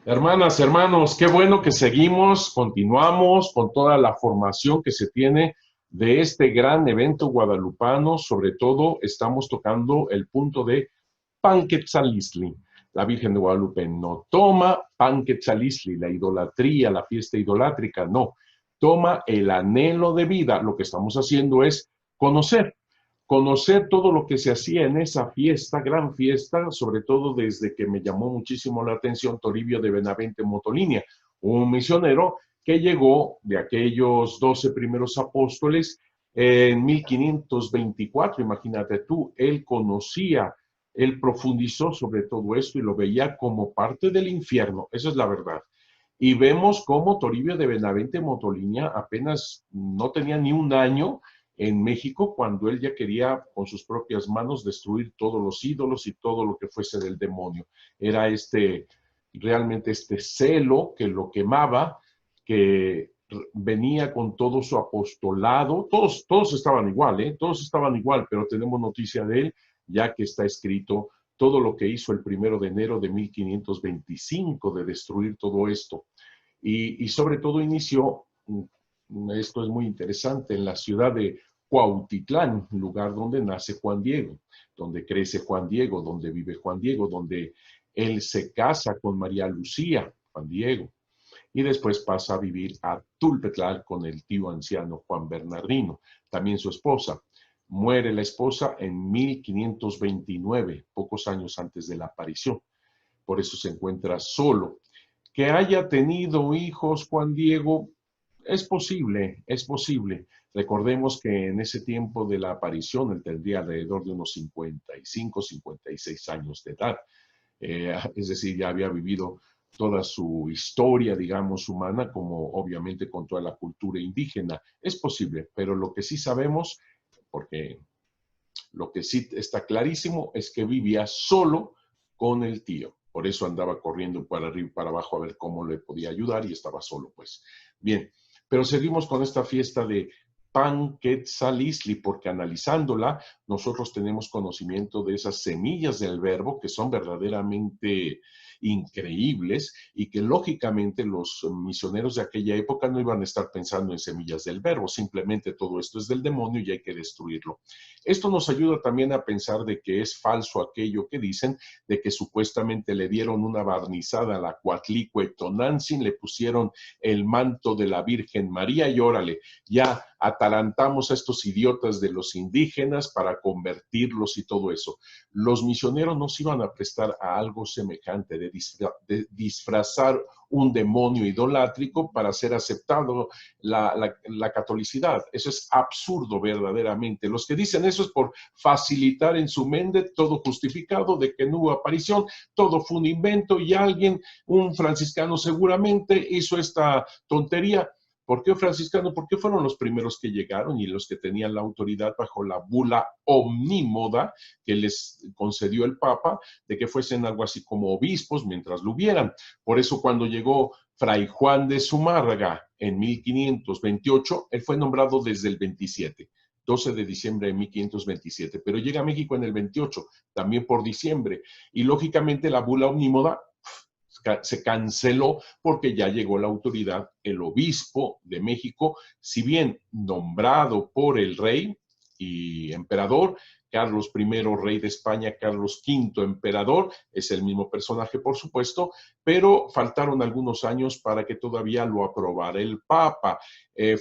Hermanas, hermanos, qué bueno que seguimos, continuamos con toda la formación que se tiene de este gran evento guadalupano. Sobre todo, estamos tocando el punto de Panquetzalistli. La Virgen de Guadalupe no toma Panquetzalistli, la idolatría, la fiesta idolátrica, no. Toma el anhelo de vida. Lo que estamos haciendo es conocer, conocer todo lo que se hacía en esa fiesta, gran fiesta, sobre todo desde que me llamó muchísimo la atención Toribio de Benavente Motolinia, un misionero que llegó de aquellos 12 primeros apóstoles en 1524. Imagínate tú, él conocía, él profundizó sobre todo esto y lo veía como parte del infierno. Esa es la verdad. Y vemos cómo Toribio de Benavente Motolinia apenas no tenía ni un año en México cuando él ya quería con sus propias manos destruir todos los ídolos y todo lo que fuese del demonio. Era realmente este celo que lo quemaba, que venía con todo su apostolado. Todos estaban igual, ¿eh? Todos estaban igual, pero tenemos noticia de él ya que está escrito todo lo que hizo el 1 de enero de 1525 de destruir todo esto. Y sobre todo inició, esto es muy interesante, en la ciudad de Cuautitlán, lugar donde nace Juan Diego, donde crece Juan Diego, donde vive Juan Diego, donde él se casa con María Lucía, Juan Diego, y después pasa a vivir a Tulpetlán con el tío anciano Juan Bernardino, también su esposa. Muere la esposa en 1529, pocos años antes de la aparición. Por eso se encuentra solo. Que haya tenido hijos Juan Diego, es posible, es posible. Recordemos que en ese tiempo de la aparición él tendría alrededor de unos 55, 56 años de edad. Es decir, ya había vivido toda su historia, digamos, humana, como obviamente con toda la cultura indígena. Es posible, pero lo que sí sabemos, porque lo que sí está clarísimo es que vivía solo con el tío. Por eso andaba corriendo para arriba y para abajo a ver cómo le podía ayudar y estaba solo, pues. Bien, pero seguimos con esta fiesta de Panquetzalistli, porque analizándola, nosotros tenemos conocimiento de esas semillas del verbo que son verdaderamente increíbles y que lógicamente los misioneros de aquella época no iban a estar pensando en semillas del verbo, simplemente todo esto es del demonio y hay que destruirlo. Esto nos ayuda también a pensar de que es falso aquello que dicen, de que supuestamente le dieron una barnizada a la Coatlicue Tonantzin, le pusieron el manto de la Virgen María y órale, ya atalantamos a estos idiotas de los indígenas para convertirlos y todo eso. Los misioneros no se iban a prestar a algo semejante de disfrazar un demonio idolátrico para ser aceptado la catolicidad. Eso es absurdo verdaderamente. Los que dicen eso es por facilitar en su mente todo justificado de que no hubo aparición, todo fue un invento y alguien, un franciscano seguramente hizo esta tontería. ¿Por qué franciscano? Porque fueron los primeros que llegaron y los que tenían la autoridad bajo la bula omnímoda que les concedió el Papa de que fuesen algo así como obispos mientras lo hubieran. Por eso cuando llegó Fray Juan de Zumárraga en 1528, él fue nombrado desde el 27. 12 de diciembre de 1527, pero llega a México en el 28, también por diciembre, y lógicamente la bula omnímoda se canceló porque ya llegó la autoridad, el obispo de México, si bien nombrado por el rey y emperador, Carlos I, rey de España, Carlos V, emperador, es el mismo personaje, por supuesto, pero faltaron algunos años para que todavía lo aprobara el Papa.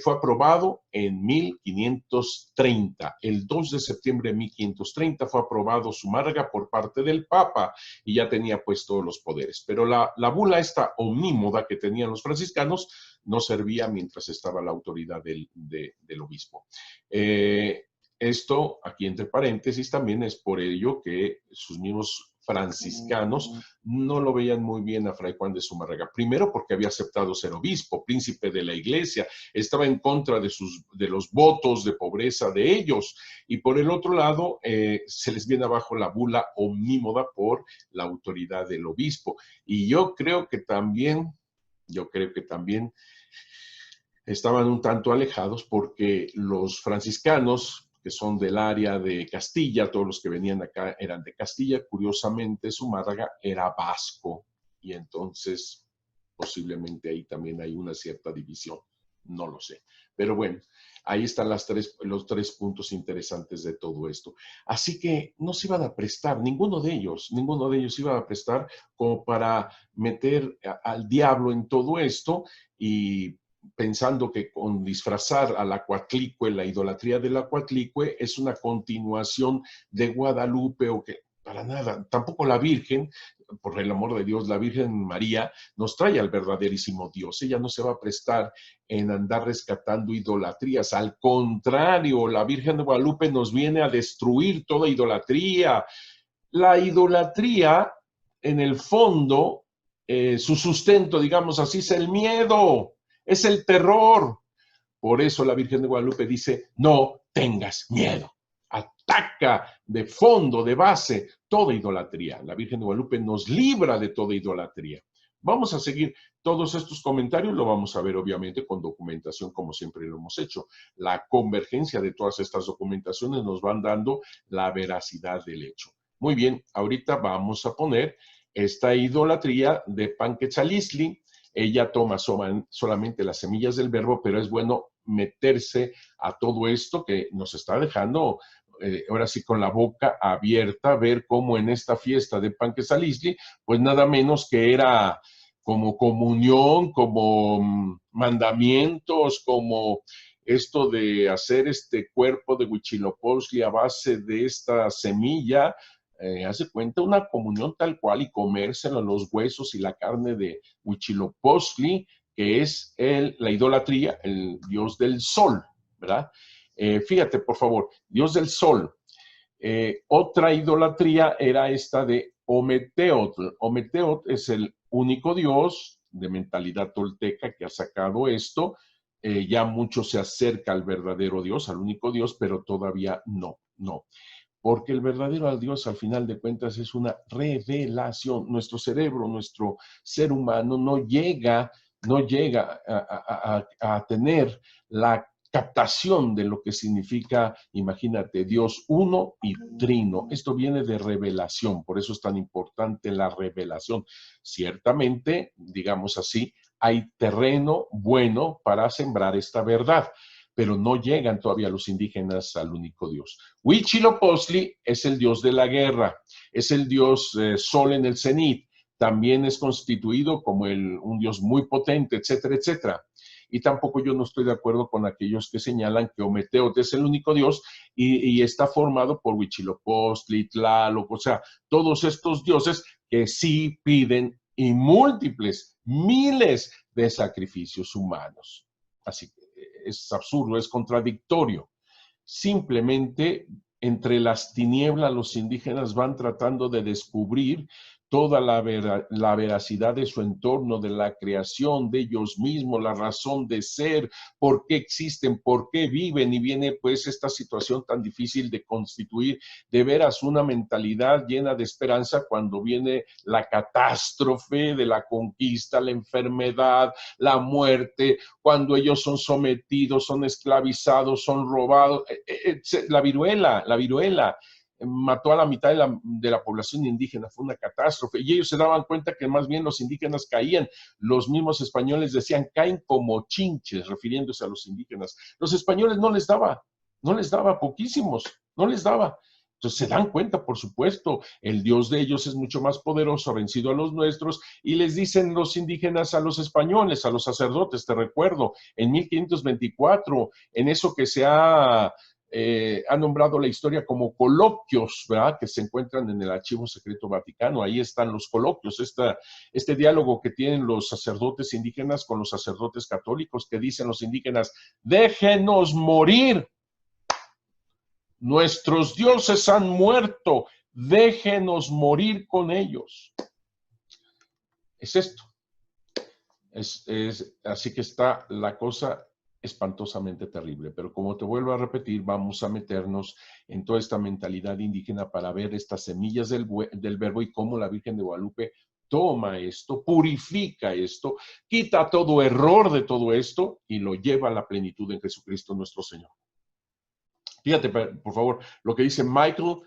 Fue aprobado en 1530. El 2 de septiembre de 1530 fue aprobado Zumárraga por parte del Papa y ya tenía pues todos los poderes. Pero la bula esta omnímoda que tenían los franciscanos no servía mientras estaba la autoridad del obispo. Esto, aquí entre paréntesis, también es por ello que sus mismos franciscanos no lo veían muy bien a Fray Juan de Zumárraga. Primero porque había aceptado ser obispo, príncipe de la iglesia, estaba en contra de los votos de pobreza de ellos. Y por el otro lado, se les viene abajo la bula omnímoda por la autoridad del obispo. Y yo creo que también estaban un tanto alejados porque los franciscanos, que son del área de Castilla, todos los que venían acá eran de Castilla, curiosamente Zumárraga era vasco y entonces posiblemente ahí también hay una cierta división, no lo sé. Pero bueno, ahí están los tres puntos interesantes de todo esto. Así que no se iban a prestar, ninguno de ellos iba a prestar como para meter al diablo en todo esto y pensando que con disfrazar al Acuatlicue, la idolatría del Acuatlicue, es una continuación de Guadalupe o que para nada, tampoco la Virgen, por el amor de Dios, la Virgen María nos trae al verdaderísimo Dios. Ella no se va a prestar en andar rescatando idolatrías. Al contrario, la Virgen de Guadalupe nos viene a destruir toda idolatría. La idolatría, en el fondo, su sustento, digamos así, es el miedo, es el terror. Por eso la Virgen de Guadalupe dice, no tengas miedo. Ataca de fondo, de base, toda idolatría. La Virgen de Guadalupe nos libra de toda idolatría. Vamos a seguir todos estos comentarios, lo vamos a ver obviamente con documentación como siempre lo hemos hecho. La convergencia de todas estas documentaciones nos van dando la veracidad del hecho. Muy bien, ahorita vamos a poner esta idolatría de Panquetzaliztli. Ella toma solamente las semillas del verbo, pero es bueno meterse a todo esto que nos está dejando, ahora sí con la boca abierta, ver cómo en esta fiesta de Panquetzaliztli, pues nada menos que era como comunión, como mandamientos, como esto de hacer este cuerpo de Huitzilopochtli a base de esta semilla, hace cuenta una comunión tal cual y comérselo los huesos y la carne de Huitzilopochtli, que es la idolatría, el dios del sol, ¿verdad? Fíjate, por favor, dios del sol. Otra idolatría era esta de Ometeotl. Ometeotl es el único dios de mentalidad tolteca que ha sacado esto. Ya mucho se acerca al verdadero dios, al único dios, pero todavía no. Porque el verdadero Dios, al final de cuentas, es una revelación. Nuestro cerebro, nuestro ser humano no llega a tener la captación de lo que significa, imagínate, Dios uno y trino. Esto viene de revelación, por eso es tan importante la revelación. Ciertamente, digamos así, hay terreno bueno para sembrar esta verdad, pero no llegan todavía los indígenas al único Dios. Huitzilopochtli es el dios de la guerra, es el dios sol en el cenit, también es constituido como un dios muy potente, etcétera, etcétera. Y tampoco yo no estoy de acuerdo con aquellos que señalan que Ometeotl es el único dios y está formado por Huitzilopochtli, Tlaloc, o sea, todos estos dioses que sí piden y múltiples, miles de sacrificios humanos. Así que es absurdo, es contradictorio. Simplemente entre las tinieblas los indígenas van tratando de descubrir toda la veracidad de su entorno, de la creación de ellos mismos, la razón de ser, por qué existen, por qué viven, y viene pues esta situación tan difícil de constituir de veras una mentalidad llena de esperanza cuando viene la catástrofe de la conquista, la enfermedad, la muerte, cuando ellos son sometidos, son esclavizados, son robados, la viruela mató a la mitad de la población indígena, fue una catástrofe, y ellos se daban cuenta que más bien los indígenas caían, los mismos españoles decían, caen como chinches, refiriéndose a los indígenas. Los españoles no les daba poquísimos, no les daba. Entonces se dan cuenta, por supuesto, el Dios de ellos es mucho más poderoso, ha vencido a los nuestros, y les dicen los indígenas a los españoles, a los sacerdotes, te recuerdo, en 1524, en eso que se ha nombrado la historia como coloquios, ¿verdad? Que se encuentran en el Archivo Secreto Vaticano. Ahí están los coloquios, este diálogo que tienen los sacerdotes indígenas con los sacerdotes católicos, que dicen los indígenas, déjenos morir. Nuestros dioses han muerto, déjenos morir con ellos. Es esto. Así que está la cosa espantosamente terrible. Pero como te vuelvo a repetir, vamos a meternos en toda esta mentalidad indígena para ver estas semillas del verbo y cómo la Virgen de Guadalupe toma esto, purifica esto, quita todo error de todo esto y lo lleva a la plenitud en Jesucristo nuestro Señor. Fíjate, por favor, lo que dice Michael